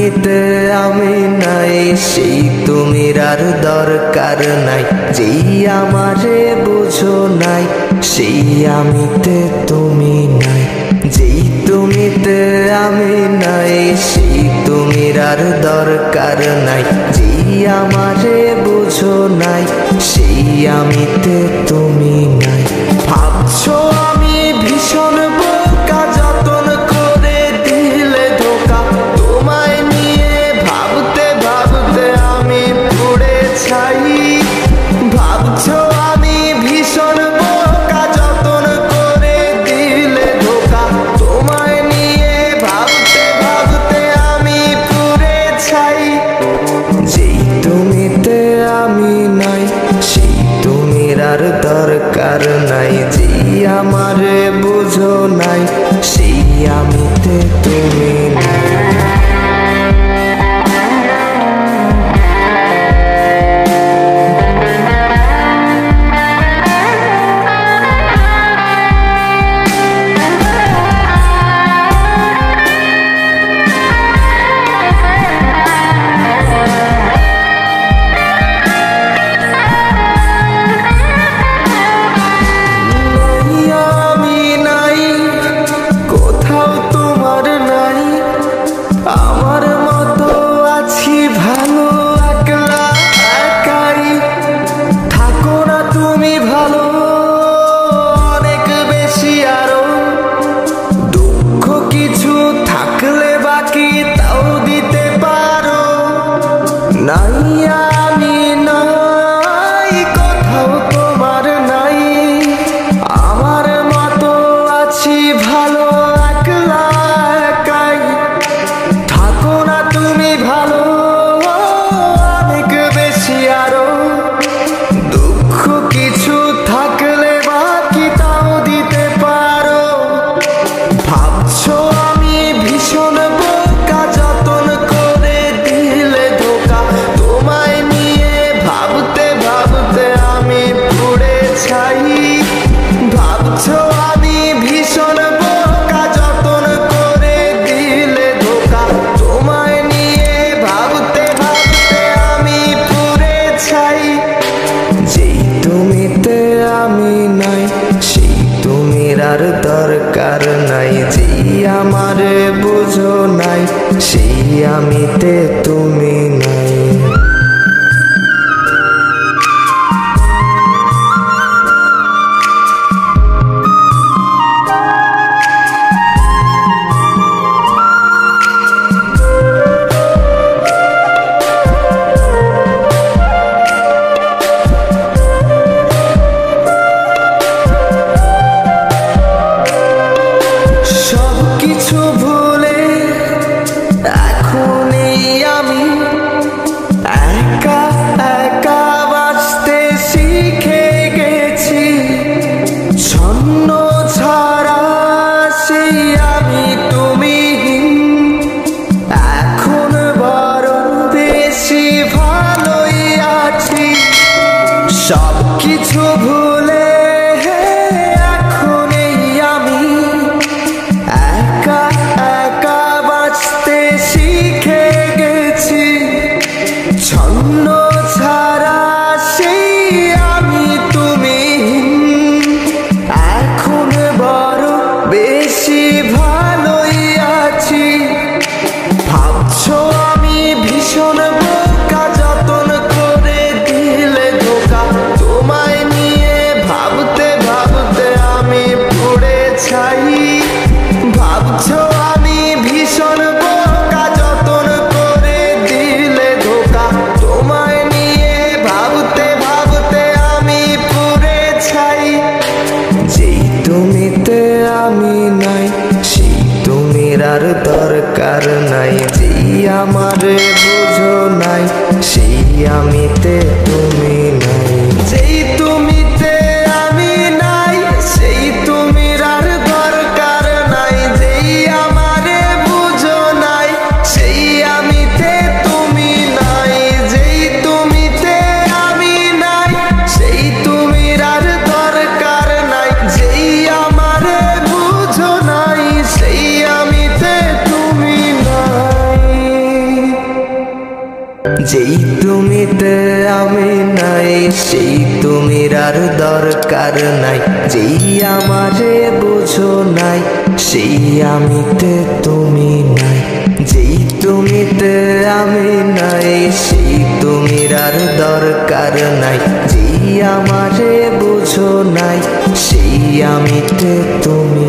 তুমিতে আমি নাই, সেই তুমির আর দরকার নাই। যেই আমারে বুঝো নাই, সেই আমিতে তুমি নাই। যেই তুমিতে আমি নাই, সেই তুমির আর দরকার নাই। যেই আমারে বুঝো নাই, সেই আমিতে তুমি নাই। ভাবছো আমি ভীষণ বোকা, যতন করে দিলে ধোকা। তোমায় নিয়ে ভাবতে ভাবতে আমি পুড়ে ছাই। ভাবছো আমি ভীষণ বোকা, যতন করে দিলে ধোকা। তোমায় নিয়ে ভাবতে ভাবতে আমি পুড়ে ছাই। যেই তুমিতে আমি নাই, সেই তুমির আর দরকার নাই। যেই আমারে বুঝো নাই, সেই আমিতে তুমি নাই। দরকার নাই, যেই আমারে বুঝো নাই, সেই আমিতে তুমি নাই। সবকিছু ভুলে এখন আমি একা একা বাঁচতে শিখে গেছি। ছন্ন ছাড়া সেই আমি তুমি এখন বড় বেশি ভালোই আছি। ভাবছো আমি ভীষণ বোকা, যতন করে দিলে ধোকা। তোমায় নিয়ে ভাব যেই তুমিতে আমি নাই, সেই তুমির আর দরকার নাই। যেই আমারে বুঝো নাই, সেই আমিতে তুমি নাই। যেই তুমিতে আমি নাই, সেই তুমির আর দরকার নাই। যেই আমারে বুঝো নাই, সেই আমিতে তুমি